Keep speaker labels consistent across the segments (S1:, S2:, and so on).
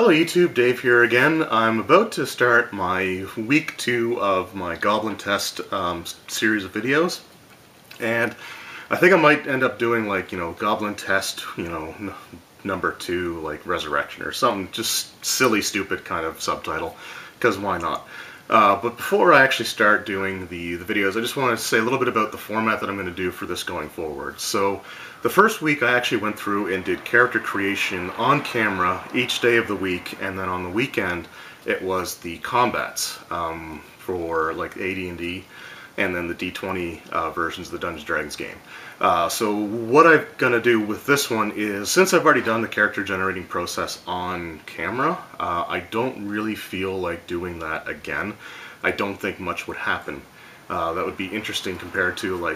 S1: Hello YouTube, Dave here again. I'm about to start my week 2 of my Goblin Test series of videos, and I think I might end up doing Goblin Test, number 2, like Resurrection or something, just silly, stupid kind of subtitle, because why not? But before I actually start doing the videos, I just want to say a little bit about the format that I'm going to do for this going forward. So, the first week I actually went through and did character creation on camera each day of the week, and then on the weekend it was the combats for like AD&D and then the D20 versions of the Dungeons & Dragons game. So what I'm going to do with this one is, since I've already done the character generating process on camera, I don't really feel like doing that again. I don't think much would happen. That would be interesting compared to,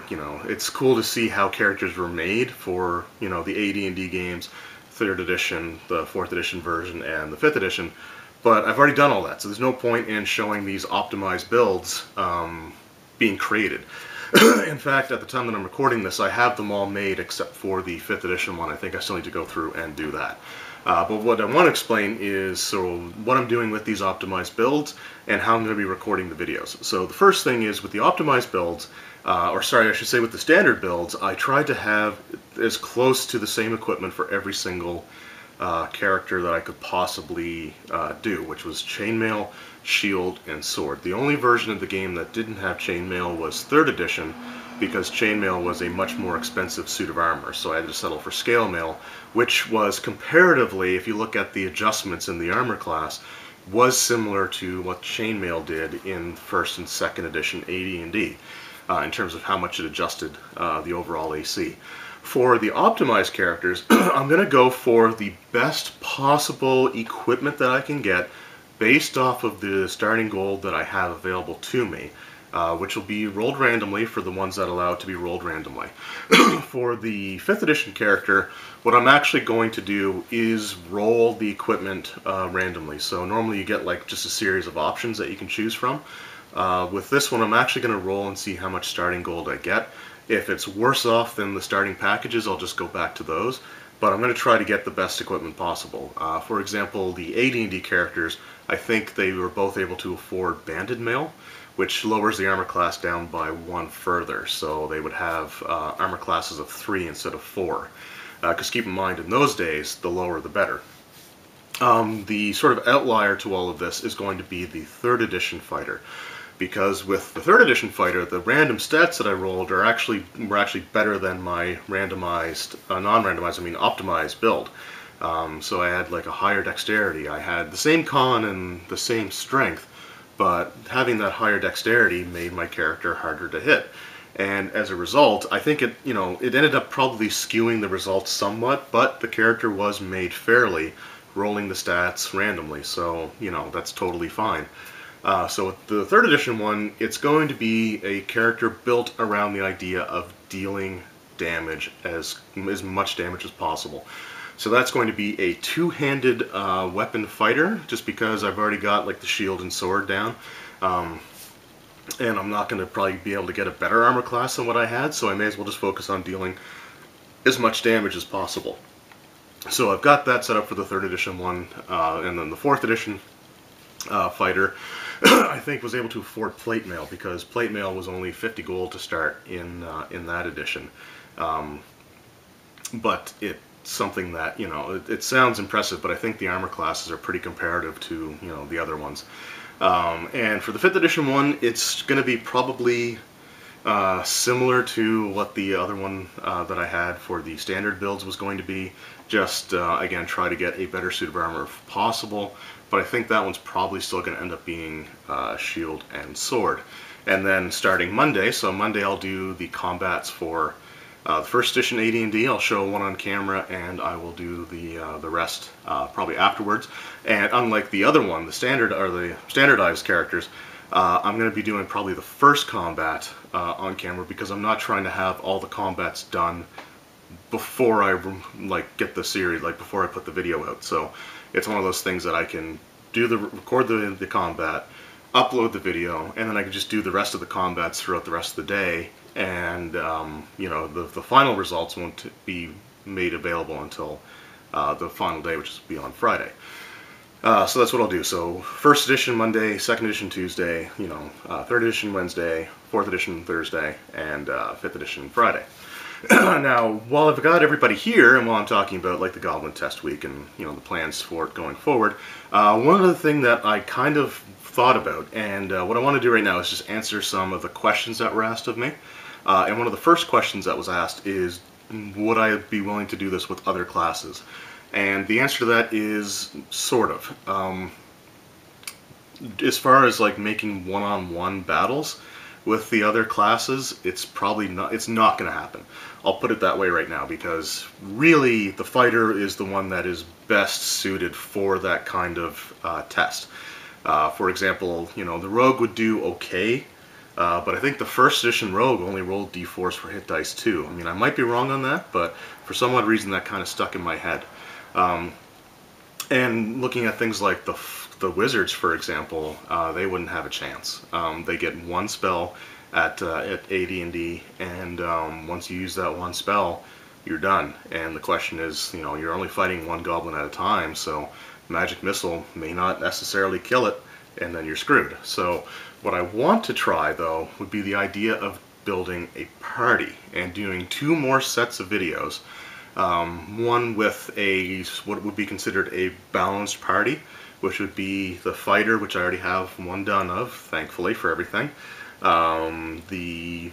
S1: it's cool to see how characters were made for, the AD&D games, 3rd edition, the 4th edition version, and the 5th edition, but I've already done all that, so there's no point in showing these optimized builds being created. In fact, at the time that I'm recording this, I have them all made except for the 5th edition one. I think I still need to go through and do that. But what I want to explain is what I'm doing with these optimized builds and how I'm going to be recording the videos. So the first thing is, with the optimized builds, I should say with the standard builds, I tried to have as close to the same equipment for every single character that I could possibly do, which was chainmail, shield, and sword. The only version of the game that didn't have chainmail was 3rd edition, because chainmail was a much more expensive suit of armor, so I had to settle for scale mail, which was comparatively, if you look at the adjustments in the armor class, was similar to what chainmail did in 1st and 2nd edition AD&D, in terms of how much it adjusted the overall AC. For the optimized characters, I'm going to go for the best possible equipment that I can get based off of the starting gold that I have available to me, which will be rolled randomly for the ones that allow it to be rolled randomly. For the 5th edition character, what I'm actually going to do is roll the equipment randomly. So normally you get just a series of options that you can choose from. With this one, I'm actually going to roll and see how much starting gold I get. If it's worse off than the starting packages, I'll just go back to those. But I'm going to try to get the best equipment possible. For example, the AD&D characters, I think they were both able to afford banded mail, which lowers the armor class down by 1 further. So they would have armor classes of 3 instead of 4. Because keep in mind, in those days, the lower the better. The sort of outlier to all of this is going to be the 3rd edition fighter. Because with the 3rd edition fighter, the random stats that I rolled were actually better than my randomized, non-randomized, I mean optimized build. So I had a higher dexterity. I had the same con and the same strength, but having that higher dexterity made my character harder to hit. And as a result, I think it ended up probably skewing the results somewhat, but the character was made fairly, rolling the stats randomly, so, that's totally fine. So with the 3rd edition one, it's going to be a character built around the idea of dealing damage, as much damage as possible. So that's going to be a 2-handed weapon fighter, just because I've already got the shield and sword down. And I'm not going to probably be able to get a better armor class than what I had, so I may as well just focus on dealing as much damage as possible. So I've got that set up for the 3rd edition one, and then the 4th edition fighter, I think, was able to afford plate mail, because plate mail was only 50 gold to start in that edition. But it's something that, it sounds impressive, but I think the armor classes are pretty comparative to, the other ones. And for the 5th edition one, it's going to be probably similar to what the other one that I had for the standard builds was going to be. Just, again, try to get a better suit of armor if possible. But I think that one's probably still going to end up being shield and sword. And then starting Monday, so Monday I'll do the combats for the 1st edition AD&D. I'll show one on camera, and I will do the rest probably afterwards. And unlike the other one, the standardized characters, I'm going to be doing probably the first combat on camera, because I'm not trying to have all the combats done before I get the series, before I put the video out. So it's one of those things that I can record the combat, upload the video, and then I can just do the rest of the combats throughout the rest of the day, and the final results won't be made available until the final day, which will be on Friday. So that's what I'll do. So first edition Monday, second edition Tuesday, third edition Wednesday, fourth edition Thursday, and fifth edition Friday. Now, while I've got everybody here, and while I'm talking about like the Goblin Test week and the plans for it going forward, one other thing that I kind of thought about, and what I want to do right now is just answer some of the questions that were asked of me. And one of the first questions that was asked is, would I be willing to do this with other classes? And the answer to that is sort of. As far as like making one-on-one battles with the other classes, it's not going to happen. I'll put it that way right now, because really the fighter is the one that is best suited for that kind of test. For example, the rogue would do okay, but I think the first edition rogue only rolled d4s for hit dice too. I mean, I might be wrong on that, but for some odd reason that kind of stuck in my head. And looking at things like the wizards, for example, they wouldn't have a chance. They get one spell at AD&D, and once you use that one spell, you're done. And the question is, you're only fighting one goblin at a time, so magic missile may not necessarily kill it, and then you're screwed. So what I want to try, though, would be the idea of building a party and doing 2 more sets of videos. One with what would be considered a balanced party, which would be the fighter, which I already have one done of, thankfully, for everything, the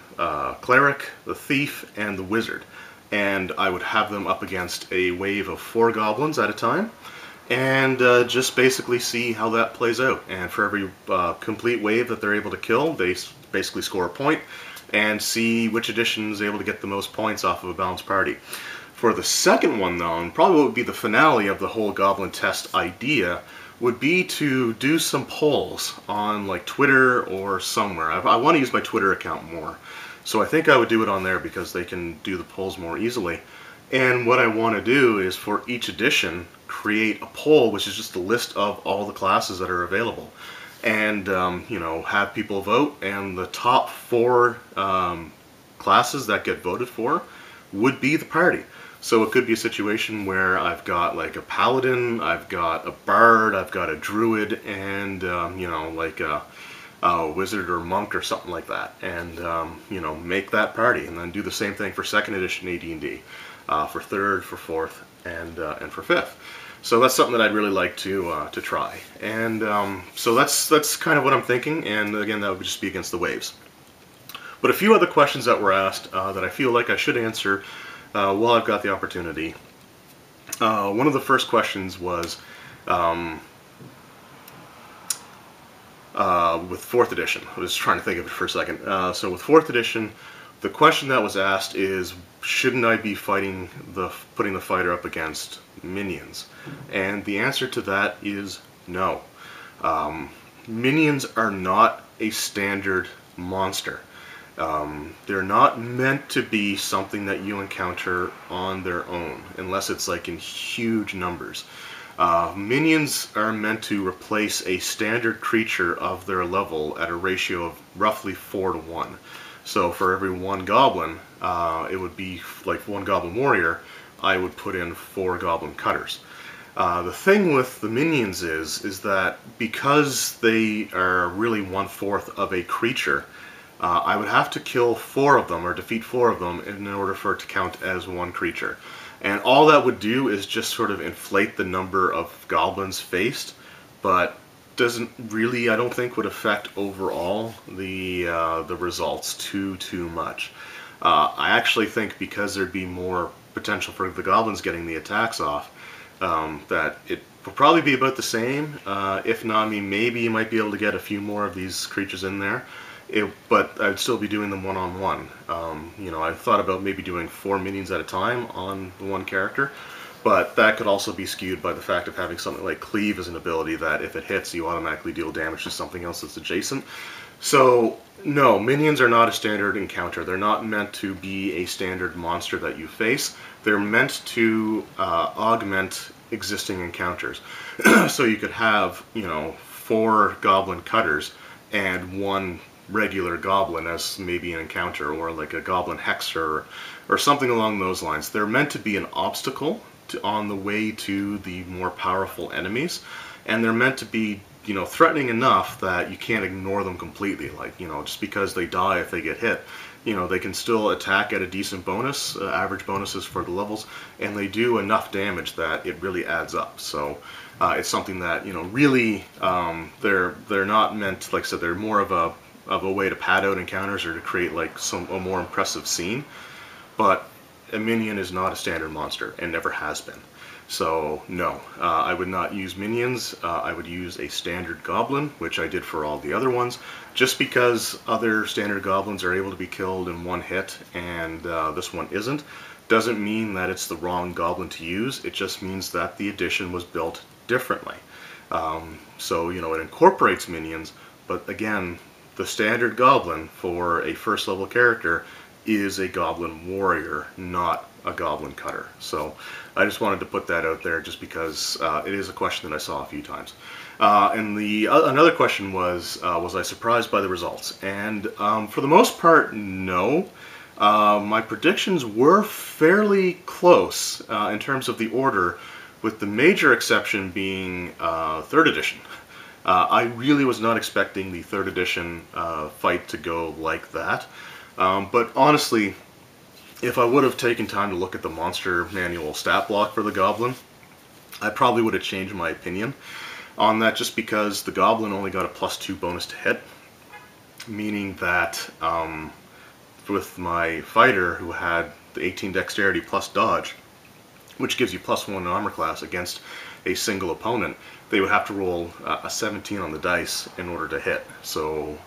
S1: cleric, the thief, and the wizard. And I would have them up against a wave of 4 goblins at a time, and just basically see how that plays out. And for every complete wave that they're able to kill, they basically score a point, and see which edition is able to get the most points off of a balanced party. For the second one, though, and probably what would be the finale of the whole Goblin Test idea, would be to do some polls on like Twitter or somewhere. I want to use my Twitter account more, so I think I would do it on there because they can do the polls more easily. And what I want to do is, for each edition, create a poll which is just a list of all the classes that are available, and have people vote, and the top 4 classes that get voted for would be the party. So it could be a situation where I've got like a paladin, I've got a bard, I've got a druid, and like a wizard or monk or something like that, and make that party, and then do the same thing for second edition AD&D, for third, for fourth, and for fifth. So that's something that I'd really like to try, and so that's kind of what I'm thinking. And again, that would just be against the waves. But a few other questions that were asked that I feel like I should answer while I've got the opportunity. One of the first questions was with 4th edition. I was trying to think of it for a second. So with 4th edition, the question that was asked is, shouldn't I be putting the fighter up against minions? And the answer to that is no. Minions are not a standard monster. They're not meant to be something that you encounter on their own, unless it's like in huge numbers. Minions are meant to replace a standard creature of their level at a ratio of roughly 4 to 1. So for every 1 goblin, it would be like 1 goblin warrior, I would put in 4 goblin cutters. The thing with the minions is that because they are really 1/4 of a creature, I would have to kill 4 of them, or defeat 4 of them, in order for it to count as 1 creature. And all that would do is just sort of inflate the number of goblins faced, but doesn't really, I don't think, would affect overall the results too much. I actually think, because there'd be more potential for the goblins getting the attacks off, that it will probably be about the same. If not, I mean, maybe you might be able to get a few more of these creatures in there. But I'd still be doing them one-on-one. I thought about maybe doing 4 minions at a time on the 1 character, but that could also be skewed by the fact of having something like Cleave as an ability that if it hits, you automatically deal damage to something else that's adjacent. So, no, minions are not a standard encounter. They're not meant to be a standard monster that you face. They're meant to augment existing encounters. So you could have, 4 goblin cutters and 1 regular goblin as maybe an encounter, or like a goblin hexer or something along those lines. They're meant to be an obstacle on the way to the more powerful enemies, and they're meant to be, you know, threatening enough that you can't ignore them completely. Like, you know, just because they die if they get hit, you know, they can still attack at a decent bonus, average bonuses for the levels, and they do enough damage that it really adds up. So it's something that, you know, really they're not meant, like I said, they're more of a way to pad out encounters or to create like a more impressive scene. But a minion is not a standard monster and never has been. So no, I would not use minions. I would use a standard goblin, which I did for all the other ones, just because other standard goblins are able to be killed in one hit and this one isn't. Doesn't mean that it's the wrong goblin to use, it just means that the edition was built differently. So, you know, it incorporates minions, but again, the standard goblin for a first level character is a goblin warrior, not a goblin cutter. So I just wanted to put that out there just because it is a question that I saw a few times. And another question was I surprised by the results? And for the most part, no. My predictions were fairly close in terms of the order, with the major exception being 3rd edition. I really was not expecting the 3rd edition fight to go like that. But honestly, if I would have taken time to look at the monster manual stat block for the goblin, I probably would have changed my opinion on that, just because the goblin only got a +2 bonus to hit, meaning that with my fighter, who had the 18 dexterity plus dodge, which gives you +1 armor class against a single opponent, they would have to roll a 17 on the dice in order to hit. So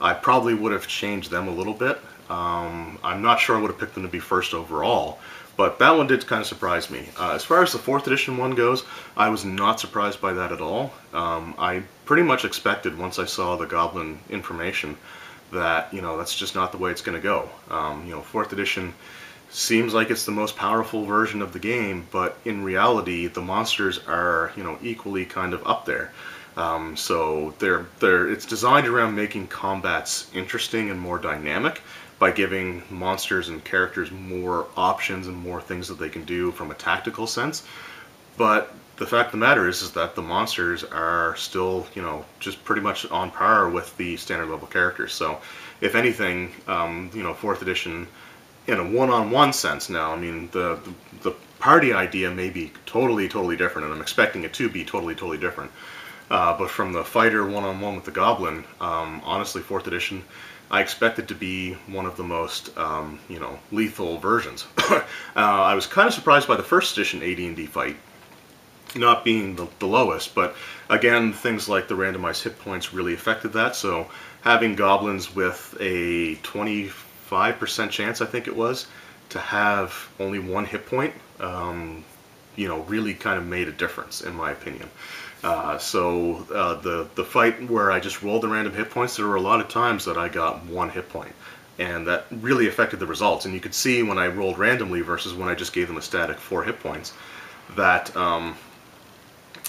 S1: I probably would have changed them a little bit. I'm not sure I would have picked them to be first overall, but that one did kind of surprise me. As far as the 4th edition one goes, I was not surprised by that at all. I pretty much expected, once I saw the goblin information, that, you know, that's just not the way it's going to go. You know, 4th edition seems like it's the most powerful version of the game, but in reality, the monsters are, you know, equally kind of up there. So it's designed around making combats interesting and more dynamic by giving monsters and characters more options and more things that they can do from a tactical sense. But the fact of the matter is that the monsters are still, you know, just pretty much on par with the standard level characters. So if anything, you know, 4th edition in a one-on-one sense now, I mean, the party idea may be totally different, and I'm expecting it to be totally different. But from the fighter one-on-one with the goblin, honestly, 4th edition, I expect it to be one of the most, you know, lethal versions. I was kind of surprised by the 1st edition AD&D fight not being the lowest, but again, things like the randomized hit points really affected that. So having goblins with a 25% chance, I think it was, to have only 1 hit point, you know, really kind of made a difference, in my opinion. So the fight where I just rolled the random hit points, there were a lot of times that I got 1 hit point, and that really affected the results. And you could see when I rolled randomly versus when I just gave them a static 4 hit points, that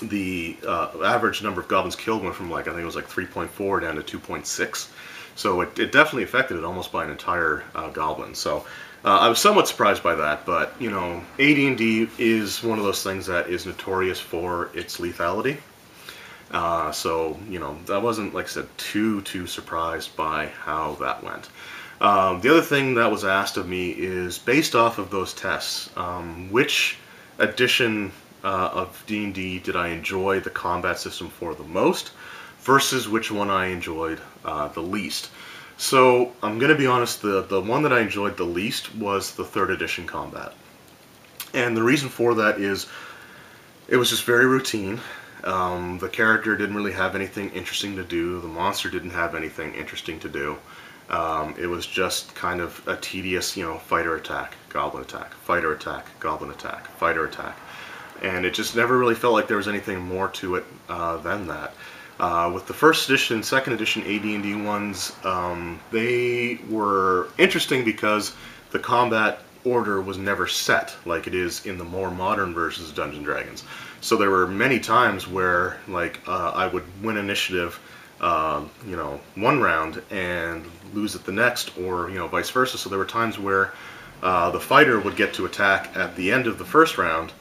S1: the average number of goblins killed went from, like, I think it was like 3.4 down to 2.6. So it definitely affected it almost by an entire goblin. So I was somewhat surprised by that, but, you know, AD&D is one of those things that is notorious for its lethality. So, you know, I wasn't, like I said, too surprised by how that went. The other thing that was asked of me is, based off of those tests, which edition of D&D did I enjoy the combat system for the most, versus which one I enjoyed the least. So I'm going to be honest, the one that I enjoyed the least was the 3rd edition combat. And the reason for that is it was just very routine. The character didn't really have anything interesting to do. The monster didn't have anything interesting to do. It was just kind of a tedious, you know, fighter attack, goblin attack, fighter attack, goblin attack, fighter attack. And it just never really felt like there was anything more to it than that. With the 1st edition and 2nd edition AD&D ones, they were interesting because the combat order was never set like it is in the more modern versions of Dungeons & Dragons. So there were many times where, like, I would win initiative, you know, 1 round and lose it the next, or, you know, vice versa. So there were times where the fighter would get to attack at the end of the 1st round,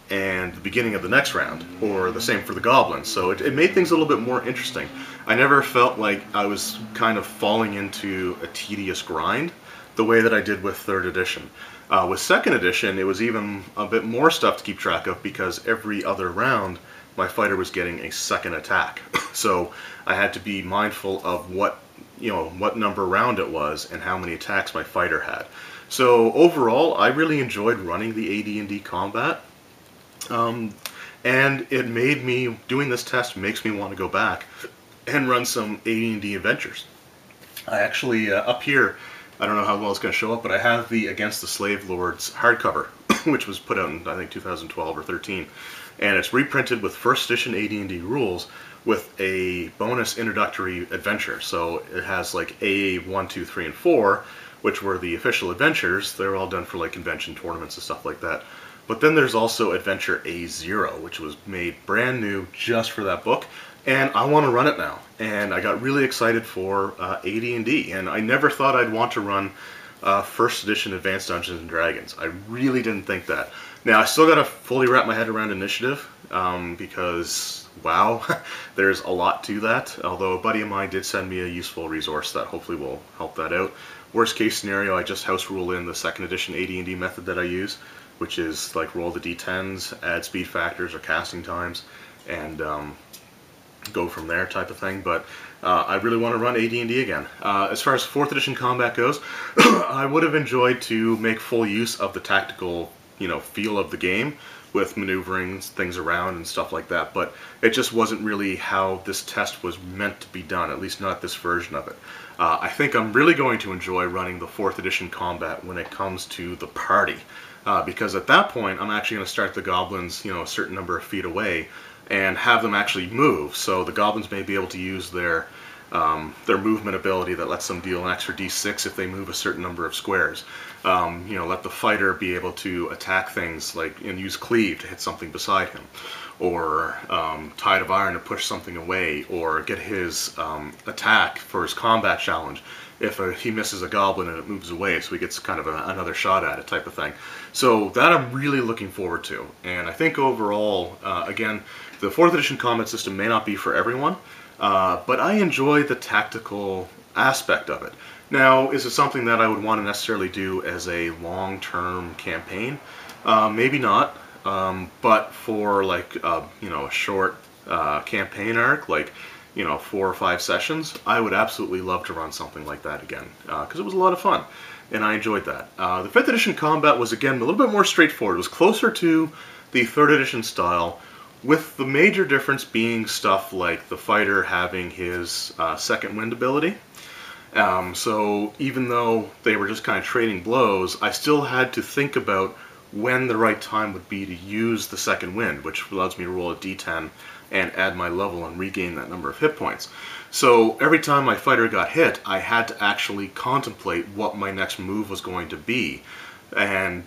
S1: and the beginning of the next round, or the same for the goblins. So it made things a little bit more interesting. I never felt like I was kind of falling into a tedious grind the way that I did with 3rd edition. With 2nd edition, it was even a bit more stuff to keep track of, because every other round my fighter was getting a second attack. So I had to be mindful of what number round it was and how many attacks my fighter had. So overall, I really enjoyed running the AD&D combat. And it made me, doing this test makes me want to go back and run some AD&D adventures. I actually, up here, I don't know how well it's going to show up, but I have the Against the Slave Lords hardcover, which was put out in, I think, 2012 or 13. And it's reprinted with 1st edition AD&D rules with a bonus introductory adventure. So it has like AA 1, 2, 3, and 4, which were the official adventures. They're all done for like convention tournaments and stuff like that. But then there's also Adventure A0, which was made brand new just for that book, and I want to run it now. And I got really excited for AD&D, and I never thought I'd want to run 1st edition Advanced Dungeons & Dragons. I really didn't think that. Now, I still got to fully wrap my head around initiative, because, wow, there's a lot to that, although a buddy of mine did send me a useful resource that hopefully will help that out. Worst case scenario, I just house rule in the 2nd edition AD&D method that I use, which is like roll the d10s, add speed factors or casting times, and go from there type of thing. But I really want to run AD&D again. As far as 4th edition combat goes, I would have enjoyed to make full use of the tactical, feel of the game with maneuvering things around and stuff like that, but it just wasn't really how this test was meant to be done, at least not this version of it. I think I'm really going to enjoy running the 4th edition combat when it comes to the party. Because at that point, I'm actually going to start the goblins, a certain number of feet away, and have them actually move. So the goblins may be able to use their movement ability that lets them deal an extra d6 if they move a certain number of squares. Let the fighter be able to attack things and use cleave to hit something beside him, or tide of iron to push something away, or get his attack for his combat challenge if he misses a goblin and it moves away, so he gets kind of another shot at it type of thing. So that I'm really looking forward to. And I think overall, again, the 4th edition combat system may not be for everyone, but I enjoy the tactical aspect of it. Now, is it something that I would want to necessarily do as a long-term campaign? Maybe not, but for like a short campaign arc, like 4 or 5 sessions, I would absolutely love to run something like that again, because it was a lot of fun, and I enjoyed that. The 5th edition combat was, again, a little bit more straightforward. It was closer to the 3rd edition style, with the major difference being stuff like the fighter having his second wind ability. So even though they were just kind of trading blows, I still had to think about when the right time would be to use the second wind, which allows me to roll a d10 and add my level and regain that number of hit points. So every time my fighter got hit, I had to actually contemplate what my next move was going to be, and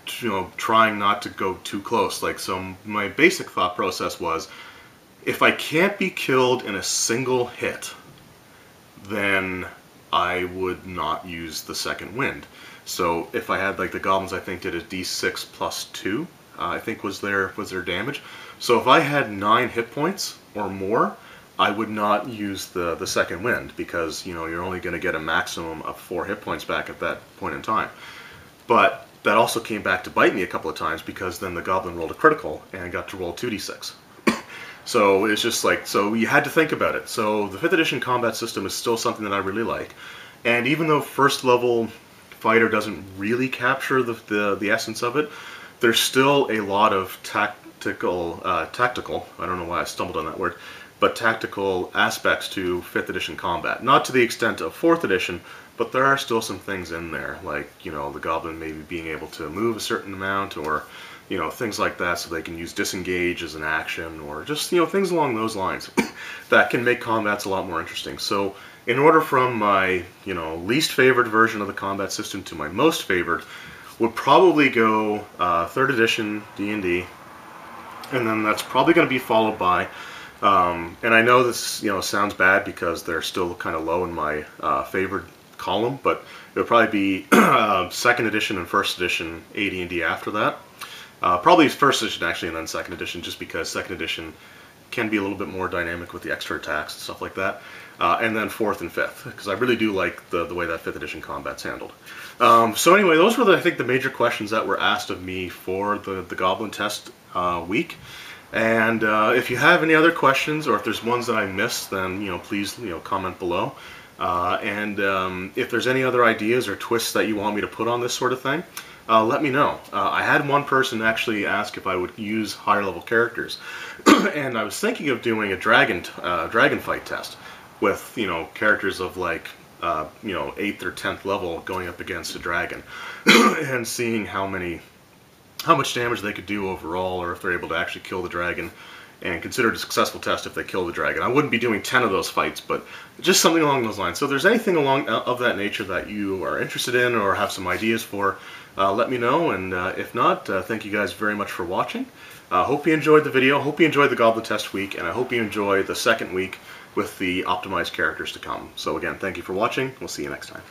S1: trying not to go too close. So my basic thought process was, if I can't be killed in a single hit, then I would not use the second wind. So if I had, like, the goblins, I think did a d6 plus 2, I think was their damage. So if I had 9 hit points or more, I would not use the second wind, because you're only going to get a maximum of 4 hit points back at that point in time. But that also came back to bite me a couple of times, because then the goblin rolled a critical and got to roll 2d6. So it's just so you had to think about it. So the 5th edition combat system is still something that I really like, and even though first level fighter doesn't really capture the essence of it, there's still a lot of tactical, I don't know why I stumbled on that word, but tactical aspects to 5th edition combat. Not to the extent of 4th edition, but there are still some things in there, like, the goblin maybe being able to move a certain amount, or, things like that, so they can use disengage as an action, or just, things along those lines that can make combats a lot more interesting. So in order from my, least favorite version of the combat system to my most favorite, would probably go 3rd edition D&D, and then that's probably going to be followed by, and I know this sounds bad because they're still kind of low in my favorite column, but it would probably be 2nd edition and 1st edition AD&D after that. Probably first edition actually, and then second edition, just because second edition can be a little bit more dynamic with the extra attacks and stuff like that. And then fourth and fifth, because I really do like the way that fifth edition combat's handled. So anyway, those were I think the major questions that were asked of me for the Goblin Test week. And if you have any other questions, or if there's ones that I missed, then please comment below. And if there's any other ideas or twists that you want me to put on this sort of thing, let me know. I had one person actually ask if I would use higher level characters, and I was thinking of doing a dragon fight test with characters of like 8th or 10th level going up against a dragon, and seeing how much damage they could do overall, or if they're able to actually kill the dragon, and consider it a successful test if they kill the dragon. I wouldn't be doing 10 of those fights, but just something along those lines. So if there's anything of that nature that you are interested in or have some ideas for, let me know, and if not, thank you guys very much for watching. Hope you enjoyed the video, hope you enjoyed the Goblin Test week, and I hope you enjoy the second week with the optimized characters to come. So again, thank you for watching, we'll see you next time.